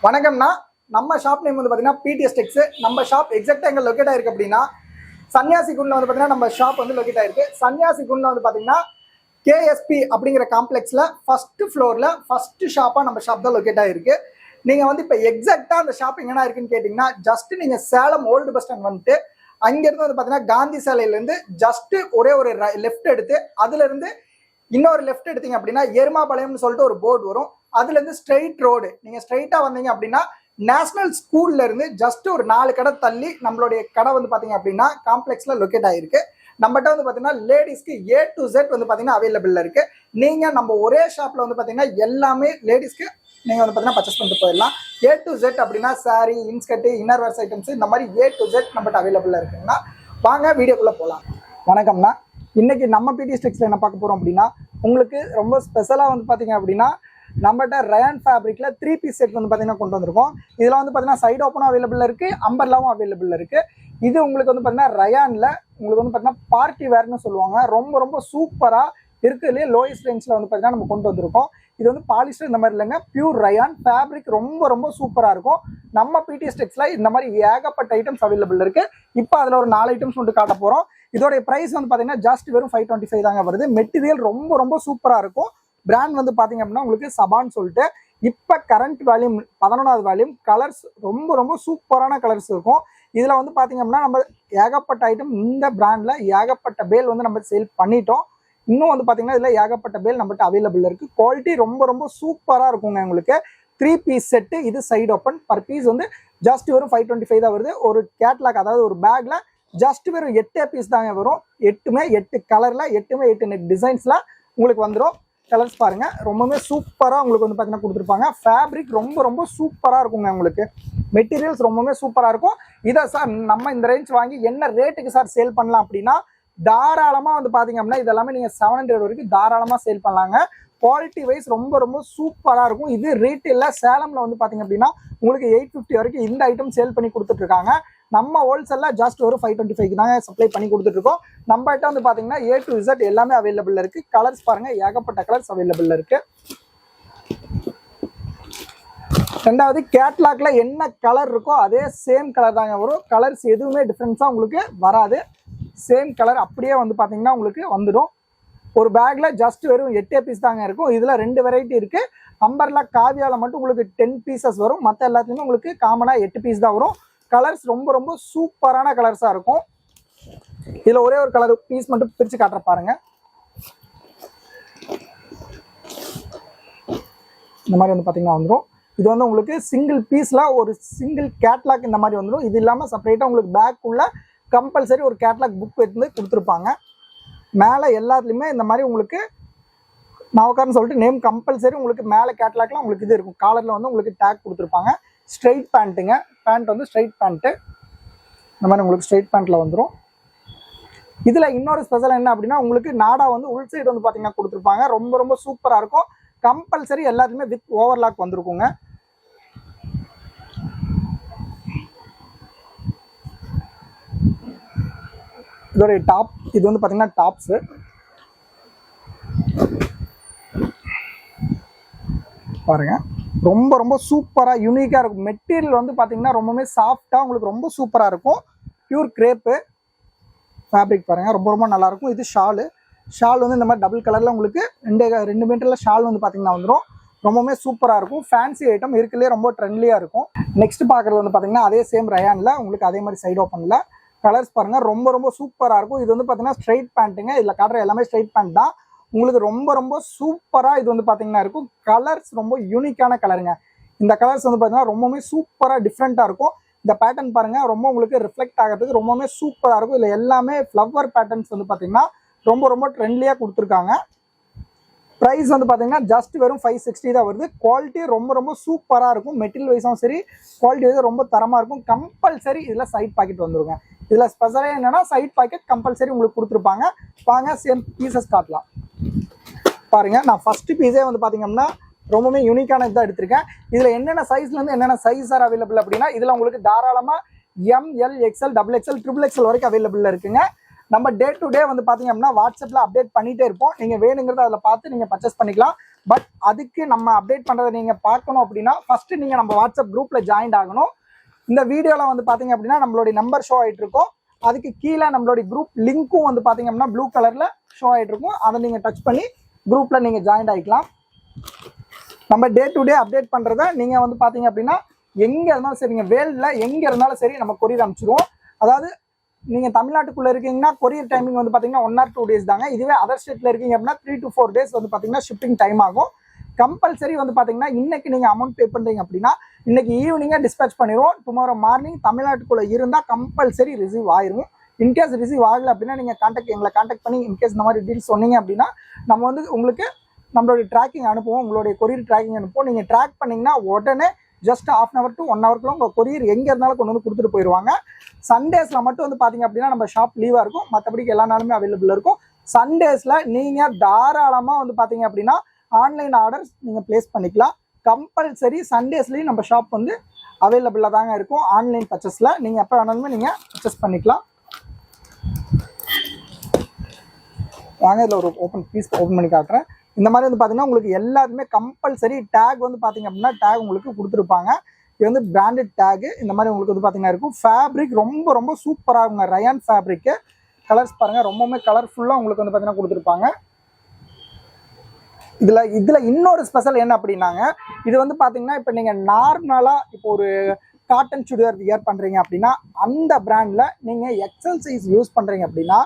வணக்கம்னா நம்ம shop name வந்து பார்த்தீங்கன்னா பிடிஎஸ் டெக்ஸ். நம்ம ஷாப் எக்ஸாக்டாக எங்கே லொக்கேட் ஆயிருக்கு அப்படின்னா சன்னியாசி குண்டில் வந்து பார்த்தீங்கன்னா நம்ம ஷாப் வந்து லொக்கேட் ஆயிருக்கு. சன்னியாசி குண்டில் வந்து பார்த்தீங்கன்னா கேஎஸ்பி அப்படிங்கிற காம்ப்ளெக்ஸில் ஃபர்ஸ்ட் ஃப்ளோரில் ஃபர்ஸ்ட் ஷாப்பாக நம்ம ஷாப் தான் லொக்கேட் ஆயிருக்கு. நீங்கள் வந்து இப்போ எக்ஸாக்டாக அந்த ஷாப் எங்கன்னா இருக்குன்னு கேட்டிங்கன்னா ஜஸ்ட் நீங்கள் சேலம் ஓல்டு பஸ் ஸ்டாண்ட் வந்துட்டு அங்கேருந்து வந்து பார்த்தீங்கன்னா காந்தி சாலையிலேருந்து ஜஸ்ட் ஒரே ஒரு லெஃப்ட் எடுத்து அதுலேருந்து இன்னொரு லெஃப்ட் எடுத்தீங்க அப்படின்னா எருமாபாளையம்னு சொல்லிட்டு ஒரு போர்டு வரும். அதுல இருந்து ஸ்ட்ரெயிட் ரோடு நீங்க ஸ்ட்ரெயிட்டா வந்தீங்க அப்படின்னா நேஷனல் ஸ்கூல்ல இருந்து ஜஸ்ட் ஒரு 4 கடை தள்ளி நம்மளுடைய கடை வந்து பாத்தீங்க அப்படின்னா காம்ப்ளெக்ஸ்ல லொக்கேட் ஆயிருக்கு. நம்மகிட்ட வந்து பாத்தீங்கன்னா லேடிஸ்க்கு A to Z வந்து பாத்தீங்கன்னா அவைலபிள் இருக்கு. நீங்க நம்ம ஒரே ஷாப்ல வந்து பாத்தீங்கன்னா எல்லாமே லேடிஸ்க்கு நீங்க வந்து பாத்தீங்கன்னா பர்ச்சேஸ் பண்ணிட்டு போயிடலாம். A to Z அப்படின்னா sorry, inskirt, inner wears items இந்த மாதிரி A to Z நம்மகிட்ட அவைலபிள் இருக்குன்னா வாங்க வீடியோக்குள்ள போகலாம். வணக்கம்னா இன்னைக்கு நம்ம பிடிஎஸ் டெக்ஸ்ல என்ன பார்க்க போறோம் அப்படின்னா உங்களுக்கு ரொம்ப ஸ்பெஷலா வந்து பாத்தீங்க அப்படின்னா நம்மகிட்ட ரயான் ஃபேப்ரிக்ல 3 பீஸ் செட் வந்து பார்த்தீங்கன்னா கொண்டு வந்திருக்கோம். இதில் வந்து பார்த்தீங்கன்னா சைடு ஓப்பனும் அவைலபிள் இருக்கு, அம்பர்லாவும் அவைலபிள் இருக்கு. இது உங்களுக்கு வந்து பார்த்தீங்கன்னா ரயான்ல உங்களுக்கு வந்து பார்த்தீங்கன்னா பார்ட்டி வேர்னு சொல்லுவாங்க. ரொம்ப ரொம்ப சூப்பரா இருக்கிறதுலே லோயஸ்ட் ரேஞ்சில் வந்து பார்த்தீங்கன்னா நம்ம கொண்டு வந்திருக்கோம். இது வந்து பாலிஸ்டர் இந்த மாதிரி இல்லைங்க, பியூர் ரயான் ஃபேப்ரிக் ரொம்ப ரொம்ப சூப்பராக இருக்கும். நம்ம பிடிஎஸ் டெக்ஸ்ல இந்த மாதிரி ஏகப்பட்ட ஐட்டம்ஸ் அவைலபிள் இருக்கு. இப்போ அதில் ஒரு 4 ஐட்டம்ஸ் வந்து காட்ட போகிறோம். இதோடைய ப்ரைஸ் வந்து பார்த்தீங்கன்னா ஜஸ்ட் வெறும் 525 தாங்க வருது. மெட்டீரியல் ரொம்ப ரொம்ப சூப்பராக இருக்கும். பிராண்ட் வந்து பாத்தீங்க அப்படின்னா உங்களுக்கு சபான்னு சொல்லிட்டு இப்ப கரண்ட் வேல்யூம் 11வது வேல்யூம் கலர்ஸ் ரொம்ப ரொம்ப சூப்பரான கலர்ஸ் இருக்கும். இதுல வந்து பாத்தீங்க அப்படின்னா நம்ம ஏகப்பட்ட ஐட்டம் இந்த பிராண்ட்ல ஏகப்பட்ட பேல் வந்து நம்ம சேல் பண்ணிட்டோம். இன்னும் வந்து பாத்தீங்கன்னா இதுல ஏகப்பட்ட பேல் நம்மகிட்ட அவைலபிள் இருக்கு. குவாலிட்டி ரொம்ப ரொம்ப சூப்பரா இருக்குங்க. உங்களுக்கு 3 பீஸ் செட்டு, இது சைடு ஓப்பன். பர் பீஸ் வந்து ஜஸ்ட் வெறும் 525 தான் வருது. ஒரு கேட்லாக் அதாவது ஒரு பேக்ல ஜஸ்ட் வெறும் 8 பீஸ் தாங்க வரும். 8 கலர்ல 8 டிசைன்ஸ்ல உங்களுக்கு வந்துடும். கலர்ஸ் பாருங்க, ரொம்பவே சூப்பரா உங்களுக்கு வந்து பாத்தீங்கன்னா கொடுத்துருப்பாங்க. ஃபேப்ரிக் ரொம்ப ரொம்ப சூப்பரா இருக்குங்க. உங்களுக்கு மெட்டீரியல்ஸ் ரொம்பவே சூப்பரா இருக்கும். இதை சார் நம்ம இந்த ரேஞ்ச் வாங்கி என்ன ரேட்டுக்கு சார் சேல் பண்ணலாம் அப்படின்னா தாராளமா வந்து பாத்தீங்க அப்படின்னா இதெல்லாமே நீங்க 700 வரைக்கும் தாராளமா சேல் பண்ணலாங்க. குவாலிட்டி வைஸ் ரொம்ப ரொம்ப சூப்பரா இருக்கும். இது ரீட்டெயில சேலம்ல வந்து பாத்தீங்க அப்படின்னா உங்களுக்கு 850 வரைக்கும் இந்த ஐட்டம் சேல் பண்ணி கொடுத்துட்டு இருக்காங்க. நம்ம ஹோல்சேல்ல ஜஸ்ட் ஒரு 525 தாங்க சப்ளை பண்ணி கொடுத்துட்டு இருக்கோம். நம்ம கிட்ட வந்து பாத்தீங்கன்னா A to Z எல்லாமே அவைலபிள் இருக்கு. கலர்ஸ் பாருங்க, ஏகப்பட்ட கலர்ஸ் அவைலபிள் இருக்கு. ரெண்டாவது கேட்லாக்ல என்ன கலர் இருக்கோ அதே சேம் கலர் தாங்க வரும். கலர்ஸ் எதுவுமே டிஃபரன்ஸா உங்களுக்கு வராது. சேம் கலர் அப்படியே வந்து பாத்தீங்கன்னா உங்களுக்கு வந்துடும். ஒரு பேக்ல ஜஸ்ட் வெறும் 8 பீஸ் தாங்க இருக்கும். இதுல 2 வெரைட்டி இருக்கு. அம்பர்லா காவியால மட்டும் உங்களுக்கு 10 பீசஸ் வரும். மற்ற எல்லாத்துலயுமே உங்களுக்கு காமனா 8 பீஸ் தான் வரும். கலர்ஸ் ரொம்ப ரொம்ப சூப்பரான கலர்ஸா இருக்கும். இதுல ஒரே ஒரு கலர் பீஸ் மட்டும் பிரிச்சு காட்டுற பாருங்க. இந்த மாதிரி வந்து பாத்தீங்கன்னா வந்துடும். இது வந்து உங்களுக்கு சிங்கிள் பீஸ்ல ஒரு சிங்கிள் கேட்லாக் இந்த மாதிரி வந்துடும். இது இல்லாம செப்பரேட்டா உங்களுக்கு பேக் உள்ள கம்பல்சரி ஒரு கேட்லாக் புக் வந்து கொடுத்துருப்பாங்க. மேலே எல்லாத்துலேயுமே இந்த மாதிரி உங்களுக்கு நவக்கார்னு சொல்லிட்டு நேம் கம்பல்சரி உங்களுக்கு மேலே கேட்லாக்ல உங்களுக்கு இது இருக்கும். காலரில் வந்து உங்களுக்கு டேக் கொடுத்துருப்பாங்க. ஸ்ட்ரைட் பேண்ட்டுங்க, பேண்ட் வந்து ஸ்ட்ரைட் பேண்ட்டு இந்த மாதிரி உங்களுக்கு ஸ்ட்ரைட் பேண்ட்டில் வந்துடும். இதில் இன்னொரு ஸ்பெஷல் என்ன அப்படின்னா உங்களுக்கு நாடா வந்து உள் சைடு வந்து பார்த்தீங்கன்னா கொடுத்துருப்பாங்க. ரொம்ப ரொம்ப சூப்பராக இருக்கும். கம்பல்சரி எல்லாத்துலேயுமே வித் ஓவர்லாக் வந்துருக்குங்க. இதோடைய டாப் இது வந்து பார்த்தீங்கன்னா டாப்ஸு பாருங்க, ரொம்ப ரொம்ப சூப்பராக யூனிக்காக இருக்கும். மெட்டீரியல் வந்து பார்த்தீங்கன்னா ரொம்பவே சாஃப்டாக உங்களுக்கு ரொம்ப சூப்பராக இருக்கும். பியூர் கிரேப்பு ஃபேப்ரிக் பாருங்க, ரொம்ப ரொம்ப நல்லா இருக்கும். இது ஷால் வந்து இந்த மாதிரி டபுள் கலரில் உங்களுக்கு 2 மீட்டரில் ஷால் வந்து பார்த்தீங்கன்னா வந்துடும். ரொம்பவே சூப்பராக இருக்கும். ஃபேன்சி ஐட்டம் இருக்குல்லே ரொம்ப ட்ரெண்ட்லியாக இருக்கும். நெக்ஸ்ட் பார்க்குறது வந்து பார்த்தீங்கன்னா அதே சேம் ரயானில் உங்களுக்கு அதே மாதிரி சைடு ஓப்பனில் கலர்ஸ் பாருங்க, ரொம்ப ரொம்ப சூப்பராக இருக்கும். இது வந்து பார்த்தீங்கன்னா ஸ்ட்ரைட் பேண்ட்டுங்க. இதில் காட்டுற எல்லாமே ஸ்ட்ரைட் பேண்ட் தான். உங்களுக்கு ரொம்ப ரொம்ப சூப்பராக இது வந்து பார்த்தீங்கன்னா இருக்கும். கலர்ஸ் ரொம்ப யூனிக்கான கலருங்க. இந்த கலர்ஸ் வந்து பார்த்தீங்கன்னா ரொம்பவே சூப்பராக டிஃப்ரெண்ட்டாக இருக்கும். இந்த பேட்டர்ன் பாருங்க, ரொம்ப உங்களுக்கு ரிஃப்ளெக்ட் ஆகிறதுக்கு ரொம்பவே சூப்பராக இருக்கும். இதில் எல்லாமே ஃப்ளவர் பேட்டர்ன்ஸ் வந்து பார்த்தீங்கன்னா ரொம்ப ரொம்ப ட்ரெண்ட்லியாக கொடுத்துருக்காங்க. ப்ரைஸ் வந்து பார்த்தீங்கன்னா ஜஸ்ட் வெறும் 560 தான் வருது. குவாலிட்டி ரொம்ப ரொம்ப சூப்பராக இருக்கும். மெட்டீரியல் வைஸும் சரி, குவாலிட்டி வைஸும் ரொம்ப தரமாக இருக்கும். கம்பல்சரி இதில் சைட் பாக்கெட் வந்துருங்க. இதில் ஸ்பெஷலாக என்னன்னா சைட் பாக்கெட் கம்பல்சரி உங்களுக்கு கொடுத்துருப்பாங்க. வாங்க சேம் பீசஸ் காட்டலாம். பாருங்க, நான் ஃபர்ஸ்ட் பீஸே வந்து பார்த்தீங்கன்னா ரொம்பவே யூனிக்கான இதாக எடுத்திருக்கேன். இதில் என்னென்ன சைஸ்லேருந்து என்னென்ன சைஸ் ஆர் அவைலபிள் அப்படின்னா இதில் உங்களுக்கு தாராளமாக ML, XL, XXL, XXL வரைக்கும் அவைலபிள் இருக்குங்க. நம்ம டே டு டே வந்து பார்த்தீங்க அப்படின்னா வாட்ஸ்அப்பில் அப்டேட் பண்ணிகிட்டே இருப்போம். நீங்கள் வேணுங்கிறத அதில் பார்த்து நீங்கள் பர்ச்சேஸ் பண்ணிக்கலாம். பட் அதுக்கு நம்ம அப்டேட் பண்ணுறதை நீங்கள் பார்க்கணும் அப்படின்னா ஃபஸ்ட்டு நீங்கள் நம்ம வாட்ஸ்அப் குரூப்பில் ஜாயின் ஆகணும். இந்த வீடியோவில் வந்து பார்த்தீங்க அப்படின்னா நம்மளுடைய நம்பர் ஷோ ஆகிட்டு இருக்கும். அதுக்கு கீழே நம்மளுடைய குரூப் லிங்க்கும் வந்து பார்த்தீங்க அப்படின்னா ப்ளூ கலரில் ஷோ ஆகிட்டு இருக்கும். அதை நீங்கள் டச் பண்ணி குரூப்பில் நீங்கள் ஜாயின் ஆகிக்கலாம். நம்ம டே டு டே அப்டேட் பண்ணுறத நீங்கள் வந்து பார்த்தீங்க அப்படின்னா எங்கே இருந்தாலும் சரி, நீங்கள் வேர்ல்டில் எங்கே இருந்தாலும் சரி நம்ம கொரியர் அனுப்பிச்சிடுவோம். அதாவது நீங்கள் தமிழ்நாட்டுக்குள்ளே இருக்கீங்கன்னா கொரியர் டைமிங் வந்து பார்த்தீங்கன்னா 1 or 2 days தாங்க. இதுவே அதர் ஸ்டேட்டில் இருக்கீங்க அப்படின்னா 3 to 4 days வந்து பார்த்தீங்கன்னா ஷிப்பிங் டைம் ஆகும். கம்பல்சரி வந்து பார்த்தீங்கன்னா இன்னைக்கு நீங்கள் அமௌண்ட் பே பண்ணுறீங்க அப்படின்னா இன்னைக்கு ஈவினிங்காக டிஸ்பேச் பண்ணிடுவோம். டுமாரோ மார்னிங் தமிழ்நாட்டுக்குள்ளே இருந்தால் கம்பல்சரி ரிசீவ் ஆயிரும். இன்கேஸ் ரிசீவ் ஆகலை அப்படின்னா நீங்கள் எங்களை கான்டாக்ட் பண்ணி இன்கேஸ் இந்த மாதிரி டீல்ஸ் சொன்னீங்க அப்படின்னா நம்ம வந்து உங்களுக்கு நம்மளுடைய ட்ராக்கிங் அனுப்புவோம், உங்களுடைய கொரியர் ட்ராக்கிங் அனுப்புவோம். நீங்கள் ட்ராக் பண்ணிங்கன்னா உடனே ஜஸ்ட் 1/2 hour to 1 hourக்குள்ள உங்கள் கொரியர் எங்கே இருந்தாலும் கொண்டு வந்து கொடுத்துட்டு போயிடுவாங்க. சண்டேஸில் மட்டும் வந்து பார்த்தீங்க அப்படின்னா நம்ம ஷாப் லீவாக இருக்கும், மற்றபடிக்கு எல்லா நாளுமே அவைலபிள் இருக்கும். சண்டேஸில் நீங்கள் தாராளமாக வந்து பார்த்தீங்க அப்படின்னா ஆன்லைன் ஆர்டர்ஸ் நீங்கள் ப்ளேஸ் பண்ணிக்கலாம். கம்பல்சரி சண்டேஸ்லேயும் நம்ம ஷாப் வந்து அவைலபிளாக தாங்க இருக்கும். ஆன்லைன் பர்ச்சேஸில் நீங்கள் எப்போ வேணாலுமே நீங்கள் பர்ச்சேஸ் பண்ணிக்கலாம். வாங்க இதில் ஒரு பீஸ் ஓப்பன் பண்ணி காட்டுறேன். இந்த மாதிரி வந்து பார்த்தீங்கன்னா உங்களுக்கு எல்லாருமே கம்பல்சரி டேக் வந்து பார்த்தீங்க அப்படின்னா டேக் உங்களுக்கு கொடுத்துருப்பாங்க. இது வந்து பிராண்டட் டேகு இந்த மாதிரி உங்களுக்கு வந்து பார்த்தீங்கன்னா இருக்கும். ஃபேப்ரிக் ரொம்ப ரொம்ப சூப்பராக இருக்குங்க. Rayon fabric. கலர்ஸ் பாருங்கள், ரொம்பவுமே கலர்ஃபுல்லாக உங்களுக்கு வந்து பார்த்தீங்கன்னா கொடுத்துருப்பாங்க. இதில் இன்னொரு ஸ்பெஷல் என்ன அப்படின்னாங்க, இது வந்து பார்த்தீங்கன்னா இப்போ நீங்கள் நார்மலாக இப்போ ஒரு காட்டன் சுடிதார் வியர் பண்ணுறீங்க அப்படின்னா அந்த பிராண்டில் நீங்கள் எக்ஸல் சைஸ் யூஸ் பண்ணுறீங்க அப்படின்னா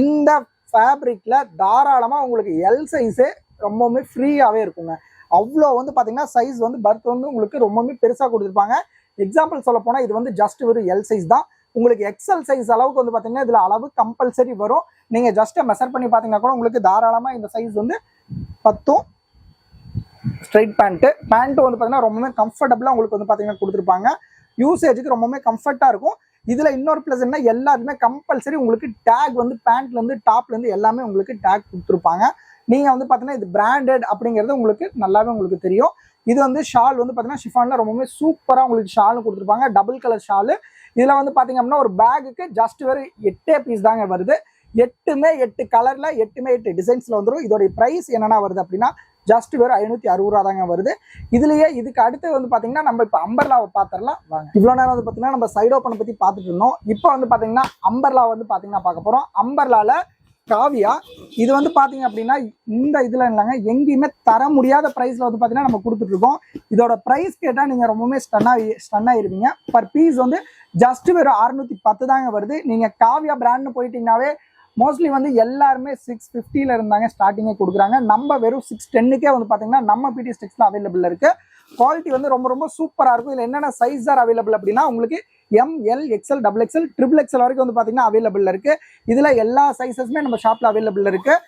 இந்த ஃபேப்ரிக்கில் தாராளமாக உங்களுக்கு எல் சைஸு ரொம்பவுமே ஃப்ரீயாகவே இருக்குங்க. அவ்வளோ வந்து பார்த்தீங்கன்னா சைஸ் வந்து பர்த் வந்து உங்களுக்கு ரொம்பவுமே பெருசாக கொடுத்துருப்பாங்க. எக்ஸாம்பிள் சொல்ல போனால் இது வந்து ஜஸ்ட் ஒரு எல் சைஸ் தான். உங்களுக்கு எக்ஸல் சைஸ் அளவுக்கு வந்து பார்த்தீங்கன்னா இதில் அளவு கம்பல்சரி வரும். நீங்கள் ஜஸ்ட்டு மெஷர் பண்ணி பார்த்தீங்கன்னா கூட உங்களுக்கு தாராளமாக இந்த சைஸ் வந்து பத்தும். ஸ்ட்ரைட் பேண்ட்டு வந்து பார்த்தீங்கன்னா ரொம்பவுமே கம்ஃபர்டபுளாக உங்களுக்கு வந்து பார்த்தீங்கன்னா கொடுத்துருப்பாங்க. யூசேஜுக்கு ரொம்பவுமே கம்ஃபர்ட்டாக இருக்கும். இதில் இன்னொரு ப்ளஸ் என்ன, எல்லாருமே கம்பல்சரி உங்களுக்கு டேக் வந்து பேண்ட்லேருந்து டாப்லேருந்து எல்லாமே உங்களுக்கு டேக் கொடுத்துருப்பாங்க. நீங்கள் வந்து பார்த்தீங்கன்னா இது பிராண்டட் அப்படிங்கிறது உங்களுக்கு நல்லாவே உங்களுக்கு தெரியும். இது வந்து ஷால் வந்து பார்த்தீங்கன்னா ஷிஃபானில் ரொம்பவுமே சூப்பராக உங்களுக்கு ஷாலும் கொடுத்துருப்பாங்க. Double colour Shalu. இதில் வந்து பார்த்தீங்க அப்படின்னா ஒரு பேகுக்கு ஜஸ்ட் வெறும் 8 பீஸ் தாங்க வருது. 8 கலரில் 8 டிசைன்ஸில் வந்துடும். இதோடைய ப்ரைஸ் என்னென்னா வருது அப்படின்னா ஜஸ்ட் வெறும் 560 ரூபா தாங்க வருது. இதுலேயே இதுக்கு அடுத்து வந்து பார்த்தீங்கன்னா நம்ம இப்போ அம்பர்லாவை பார்த்துடலாம் வாங்க. இவ்வளோ நேரம் வந்து பார்த்தீங்கன்னா நம்ம சைட் ஓப்பனை பற்றி பார்த்துட்டு இருந்தோம். இப்போ வந்து பார்த்தீங்கன்னா அம்பர்லா வந்து பார்த்தீங்கன்னா பார்க்க போகிறோம். அம்பர்லாவில் காவியா இது வந்து பார்த்தீங்க அப்படின்னா இந்த இதில் இல்லைங்க, எங்கேயுமே தர முடியாத ப்ரைஸில் வந்து பார்த்தீங்கன்னா நம்ம கொடுத்துட்ருக்கோம். இதோட ப்ரைஸ் கேட்டால் நீங்கள் ரொம்பவுமே ஸ்டன் ஆயிருவீங்க. பர் பீஸ் வந்து ஜஸ்ட் வெறும் 610 தாங்க வருது. நீங்கள் காவியா பிராண்ட்னு போயிட்டீங்கன்னாவே மோஸ்ட்லி வந்து எல்லாருமே 650 இருந்தாங்க ஸ்டார்டிங்கே கொடுக்குறாங்க. நம்ம வெறும் 610க்கே வந்து பார்த்தீங்கன்னா நம்ம பிடிஎஸ் டெக்ஸ்டில் அவைலபிள் இருக்குது. குவாலிட்டி வந்து ரொம்ப ரொம்ப சூப்பராக இருக்கும். இதில் என்னென்ன சைஸ் ஆர் அவைலபிள் அப்படின்னா உங்களுக்கு ML, XL, XXL, XXL வரைக்கும் வந்து பார்த்தீங்கன்னா அவைலபிள் இருக்குது. இதில் எல்லா சைஸஸுமே நம்ம ஷாப்பில் அவைலபிள் இருக்குது.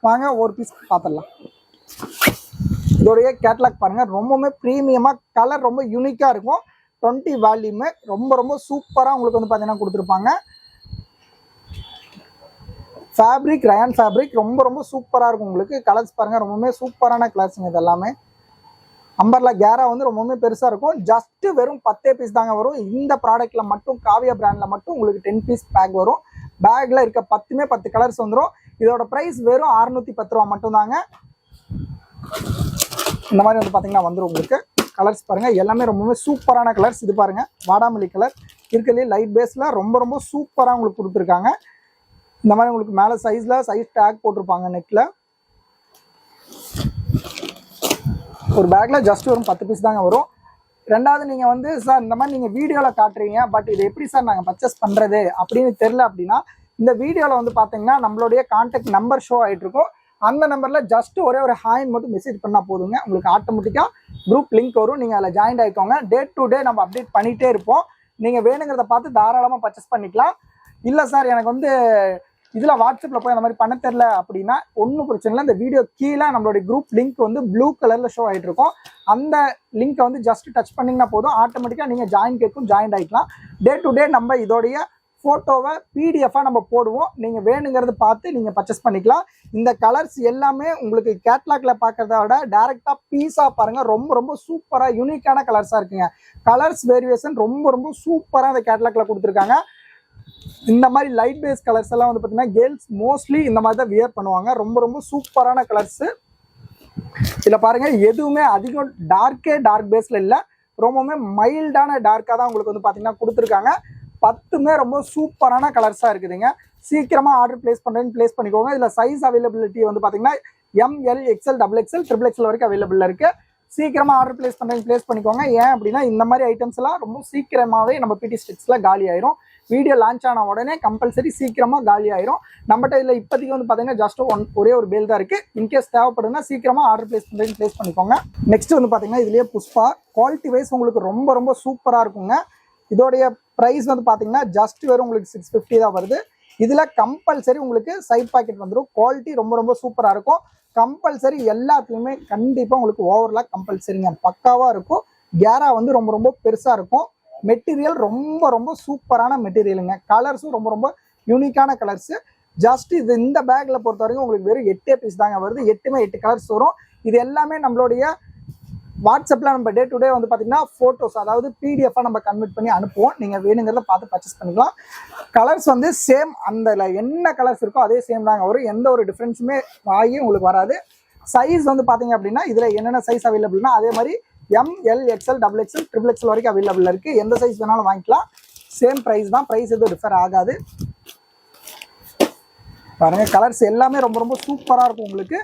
வாங்க ஒரு பீஸ் பார்த்துடலாம். இதோடைய கேட்லாக் பாருங்கள், ரொம்பவுமே ப்ரீமியமாக கலர் ரொம்ப யூனிக்காக இருக்கும். 20 வால்யூமு ரொம்ப ரொம்ப சூப்பராக உங்களுக்கு வந்து பார்த்தீங்கன்னா கொடுத்துருப்பாங்க. ஃபேப்ரிக் ரயான் ஃபேப்ரிக் ரொம்ப ரொம்ப சூப்பராக இருக்கும். உங்களுக்கு கலர்ஸ் பாருங்கள், ரொம்பவுமே சூப்பரான கலர்ஸுங்க இது எல்லாமே. அம்பர்லா கேரா வந்து ரொம்பவுமே பெருசாக இருக்கும். ஜஸ்ட்டு வெறும் 10 பீஸ் தாங்க வரும். இந்த ப்ராடக்ட்டில் மட்டும் காவியா பிராண்டில் மட்டும் உங்களுக்கு 10 பீஸ் பேக் வரும். பேக்கில் இருக்க 10 கலர்ஸ் வந்துடும். இதோட ப்ரைஸ் வெறும் 610 ரூபா மட்டும்தாங்க. இந்த மாதிரி வந்து பார்த்தீங்கன்னா வந்துடும் உங்களுக்கு. கலர்ஸ் பாருங்கள், எல்லாமே ரொம்பவே சூப்பரான கலர்ஸ். இது பாருங்கள், வாடாமல்லி கலர் இருக்கிறதுலே லைட் பேஸில் ரொம்ப ரொம்ப சூப்பராக உங்களுக்கு கொடுத்துருக்காங்க. இந்த மாதிரி உங்களுக்கு மேலே சைஸ் டேக் போட்டிருப்பாங்க நெட்டில். ஒரு பேக்கில் ஜஸ்ட் வரும் 10 பீஸ் தாங்க வரும். ரெண்டாவது நீங்கள் வந்து சார் இந்த மாதிரி நீங்கள் வீடியோவில் காட்டுறீங்க, பட் இது எப்படி சார் நாங்கள் பர்ச்சேஸ் பண்ணுறது அப்படின்னு தெரில அப்படின்னா இந்த வீடியோவில் வந்து பார்த்தீங்கன்னா நம்மளுடைய கான்டாக்ட் நம்பர் ஷோ ஆகிட்டு இருக்கும். அந்த நம்பரில் ஜஸ்ட் ஒரே ஒரு ஹாயின் மட்டும் மெசேஜ் பண்ணால் போதுங்க, உங்களுக்கு ஆட்டோமேட்டிக்காக குரூப் லிங்க் வரும். நீங்கள் அதில் ஜாயின் ஆகிக்கோங்க. டே டு டே நம்ம அப்டேட் பண்ணிகிட்டே இருப்போம். நீங்கள் வேணுங்கிறத பார்த்து தாராளமாக பர்ச்சேஸ் பண்ணிக்கலாம். இல்லை சார் எனக்கு வந்து இதில் வாட்ஸ்அப்பில் போய் அந்த மாதிரி பண்ண தெரில அப்படின்னா ஒன்றும் பிரச்சனை இல்லை. இந்த வீடியோ கீழே நம்மளுடைய குரூப் லிங்க் வந்து ப்ளூ கலரில் ஷோ ஆகிட்டு இருக்கும். அந்த லிங்க்கை வந்து ஜஸ்ட் டச் பண்ணிங்கன்னா போதும், ஆட்டோமேட்டிக்காக நீங்கள் ஜாயின் ஆகிக்கலாம். டே டு டே நம்ம இதோடைய ஃபோட்டோவை பிடிஎஃபாக நம்ம போடுவோம். நீங்கள் வேணுங்கிறத பார்த்து நீங்கள் பர்ச்சேஸ் பண்ணிக்கலாம். இந்த கலர்ஸ் எல்லாமே உங்களுக்கு கேட்லாகில் பார்க்குறத விட டேரெக்டாக பீஸாக பாருங்கள், ரொம்ப ரொம்ப சூப்பராக யூனிக்கான கலர்ஸாக இருக்குங்க. கலர்ஸ் வேரியேஷன் ரொம்ப ரொம்ப சூப்பராக இந்த கேட்லாகில் கொடுத்துருக்காங்க. இந்த மாதிரி லைட் பேஸ் கலர்ஸ் எல்லாம் வந்து பார்த்தீங்கன்னா கேர்ள்ஸ் மோஸ்ட்லி இந்த மாதிரி தான் வியர் பண்ணுவாங்க. ரொம்ப ரொம்ப சூப்பரான கலர்ஸு. இதில் பாருங்கள் எதுவுமே அதிகம் டார்க் பேஸில் இல்லை, ரொம்பவுமே மைல்டான டார்க்காக தான் உங்களுக்கு வந்து பார்த்தீங்கன்னா கொடுத்துருக்காங்க. 10மே ரொம்ப சூப்பரான கலர்ஸாக இருக்குதுங்க. சீக்கிரமாக ஆர்டர் ப்ளேஸ் பண்ணுறேன்னு ப்ளேஸ் பண்ணிக்கோங்க. இதில் சைஸ் அவைலபிலிட்டி வந்து பார்த்தீங்கன்னா ML XL XXL XXL வரைக்கும் அவைலபிள் இருக்குது. சீக்கிரமாக ஆர்டர் ப்ளேஸ் பண்ணுறேன்னு ப்ளேஸ் பண்ணிக்கோங்க. ஏன் அப்படின்னா இந்த மாதிரி ஐட்டம்ஸ் எல்லாம் ரொம்ப சீக்கிரமாகவே நம்ம பிடி ஸ்டிக்ஸில் காலி ஆயிரும். வீடியோ லான்ச் ஆன உடனே கம்பல்சரி சீக்கிரமாக காலி ஆயிரும். நம்மகிட்ட இதில் இப்போதைக்கு வந்து பார்த்தீங்கன்னா ஜஸ்ட் ஒரே ஒரு பேல் தான் இருக்குது. இன்கேஸ் தேவைப்படுதுன்னா சீக்கிரமாக ஆர்டர் ப்ளேஸ் பண்ணுறேன்னு ப்ளேஸ் பண்ணிக்கோங்க. நெக்ஸ்ட் வந்து பார்த்தீங்கன்னா இதுலேயே புஷ்பா குவாலிட்டி வைஸ் உங்களுக்கு ரொம்ப ரொம்ப சூப்பராக இருக்குங்க. இதோடைய ப்ரைஸ் வந்து பார்த்தீங்கன்னா ஜஸ்ட் வெறும் உங்களுக்கு 650 தான் வருது. இதில் கம்பல்சரி உங்களுக்கு சைட் பாக்கெட் வந்துடும். குவாலிட்டி ரொம்ப ரொம்ப சூப்பராக இருக்கும். கம்பல்சரி எல்லாத்துலேயுமே கண்டிப்பாக உங்களுக்கு ஓவர்லாக் கம்பல்சரிங்க, பக்காவாக இருக்கும். கேரா வந்து ரொம்ப ரொம்ப பெருசாக இருக்கும். மெட்டீரியல் ரொம்ப ரொம்ப சூப்பரான மெட்டீரியலுங்க. கலர்ஸும் ரொம்ப ரொம்ப யூனிக்கான கலர்ஸு. ஜஸ்ட் இது இந்த பேக்கில் பொறுத்த வரைக்கும் உங்களுக்கு வெறும் 8 பீஸ் தாங்க வருது. 8மே 8 கலர்ஸ் வரும். இது எல்லாமே நம்மளுடைய வாட்ஸ்அப்பில் நம்ம டே டு டே வந்து பார்த்தீங்கன்னா ஃபோட்டோஸ், அதாவது பிடிஎஃபாக நம்ம கன்வெர்ட் பண்ணி அனுப்புவோம். நீங்கள் வேணுங்கிறத பார்த்து பர்ச்சேஸ் பண்ணிக்கலாம். கலர்ஸ் வந்து சேம், அந்த என்ன கலர்ஸ் இருக்கோ அதே சேம் தாங்க வரும். எந்த ஒரு டிஃப்ரென்ஸுமே ஆகி உங்களுக்கு வராது. சைஸ் வந்து பார்த்தீங்க அப்படின்னா இதில் என்னென்ன சைஸ் அவைலபிள்னா அதே மாதிரி ML XL XXL XXL வரைக்கும் அவைலபிள் இருக்குது. எந்த சைஸ் வேணாலும் வாங்கிக்கலாம். சேம் ப்ரைஸ் தான், ப்ரைஸ் எதுவும் டிஃபர் ஆகாது. பாருங்கள் கலர்ஸ் எல்லாமே ரொம்ப ரொம்ப சூப்பராக இருக்கும். உங்களுக்கு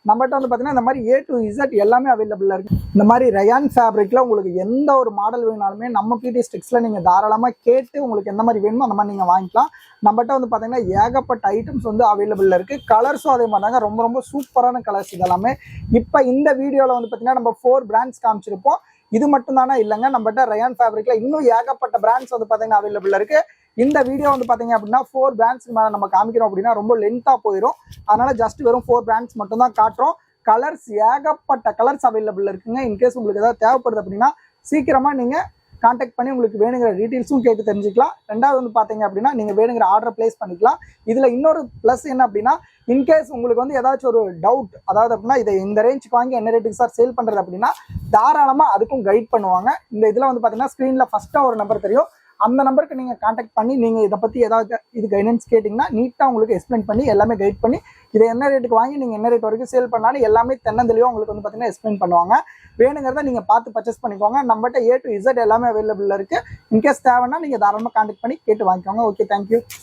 நம்மகிட்ட வந்து பார்த்தீங்கன்னா இந்த மாதிரி A to Z எல்லாமே அவைலபிளாக இருக்குது. இந்த மாதிரி ரயான் ஃபேப்ரிக்கில் உங்களுக்கு எந்த ஒரு மாடல் வேணாலுமே நம்ம பிடி ஸ்டிக்ஸில் நீங்கள் தாராளமாக கேட்டு உங்களுக்கு எந்த மாதிரி வேணுமோ அந்த மாதிரி நீங்கள் வாங்கிக்கலாம். நம்மகிட்ட வந்து பார்த்தீங்கன்னா ஏகப்பட்ட ஐட்டம்ஸ் வந்து அவைலபிளாக இருக்குது. கலர்ஸும் அதே மாதிரி தாங்க, ரொம்ப ரொம்ப சூப்பரான கலர்ஸ் இதெல்லாமே. இப்போ இந்த வீடியோவில் வந்து பார்த்தீங்கன்னா நம்ம 4 பிராண்ட்ஸ் காமிச்சிருப்போம். இது மட்டும் தானே இல்லைங்க, நம்மகிட்ட ரயான் ஃபேப்ரிக்கில் இன்னும் ஏகப்பட்ட பிராண்ட்ஸ் வந்து பார்த்தீங்கன்னா அவைலபிளாக இருக்குது. இந்த வீடியோ வந்து பார்த்தீங்க அப்படின்னா 4 பிராண்ட்ஸ்க்கு மேலே நம்ம காமிக்கிறோம் அப்படின்னா ரொம்ப லென்த்தாக போயிடும். அதனால ஜஸ்ட் வெறும் 4 பிராண்ட்ஸ் மட்டும் தான் காட்டுறோம். கலர்ஸ் ஏகப்பட்ட கலர்ஸ் அவைலபிள் இருக்குங்க. இன்கேஸ் உங்களுக்கு ஏதாவது தேவைப்படுது அப்படின்னா சீக்கிரமாக நீங்கள் கான்டாக்ட் பண்ணி உங்களுக்கு வேணுங்கிற டீட்டெயில்ஸும் கேட்டு தெரிஞ்சுக்கலாம். ரெண்டாவது வந்து பார்த்தீங்க அப்படின்னா நீங்கள் வேணுங்கிற ஆர்டர் ப்ளேஸ் பண்ணிக்கலாம். இதில் இன்னொரு ப்ளஸ் என்ன அப்படின்னா இன்கேஸ் உங்களுக்கு வந்து ஏதாச்சும் ஒரு டவுட், அதாவது அப்படின்னா இதை இந்த ரேஞ்சுக்கு வாங்கி என்ன ரேட்டுக்கு சார் சேல் பண்ணுறது அப்படின்னா தாராளமாக அதுக்கும் கைட் பண்ணுவாங்க. இந்த இதில் வந்து பார்த்தீங்கன்னா ஸ்க்ரீனில் ஃபஸ்ட்டாக ஒரு நம்பர் தெரியும். அந்த நம்பருக்கு நீங்கள் கான்டாக்ட் பண்ணி நீங்கள் இதை பற்றி ஏதாவது இது கைடன்ஸ் கேட்டிங்கன்னா நீட்டாக உங்களுக்கு எக்ஸ்பிளைன் பண்ணி எல்லாமே கைட் பண்ணி இதை என்ன ரேட்டுக்கு வாங்கி நீங்கள் என்ன ரேட் வரைக்கும் சேல் பண்ணாலும் எல்லாமே தென்னந்தெளிவாக உங்களுக்கு வந்து பார்த்தீங்கன்னா எக்ஸ்பிளைன் பண்ணுவாங்க. வேணுங்கிறத நீங்கள் பார்த்து பர்ச்சேஸ் பண்ணிக்கோங்க. நம்மகிட்ட A to Z எல்லாமே அவைலபிள் இருக்குது. இன்கேஸ் தேவைன்னா நீங்கள் தாராளமாக கான்டாக்ட் பண்ணி கேட்டு வாங்கிக்கோங்க. Okay, thank you.